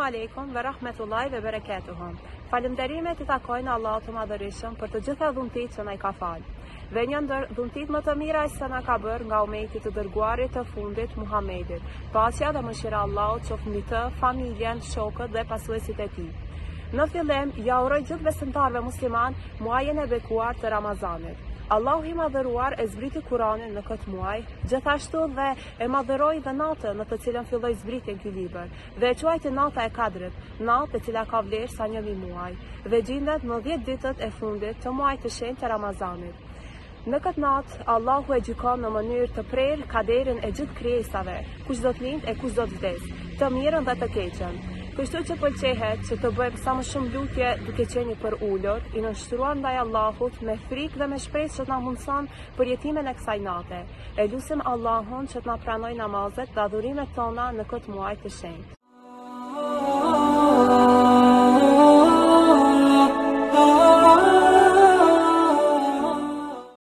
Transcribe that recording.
aleikum ve rahmetullahi ve berekatuhu. Falënderimet i takojnë Allahut të Madhërisëm për të gjitha dhuntit që na i ka falë. Dhe një ndër dhuntit më të mira se na ka bërë nga umeti të dërguarit të fundit Muhamedit. Paqja dhe mëshira e Allahut qoftë mbi të, familjen, shokët dhe pasuesit e tij. Në fillim, ja uroj gjithë besimtarëve musliman muajin e bekuar të Ramazanit. Allahu i madhëruar e zbriti Kur'anin në këtë muaj, gjithashtu dhe e madhëroi dhe natën në të cilën filloi zbritjen ky libër, dhe e quajti nata e Kadrit, natë e cila ka vlerë sa 1000 muaj, dhe gjendet në 10 ditët e fundit të muajit të shenjtë të Ramazanit. Në këtë natë, Allahu e gjykon në mënyrë të prerë kaderin e gjithë krijesave, kush do të lindë e kush do të vdesë, të mirën dhe të keqen. Kështu që pëlqehet që të bëjmë sa më shumë lutje duke qenë për ulur, i nënshtruar ndaj Allahut me frikë dhe me shpresë që të na mundson për jetimin e kësaj nate. E lutim Allahun që të na pranojë namazet dhe adhurimet tona në këtë muaj të shenjtë.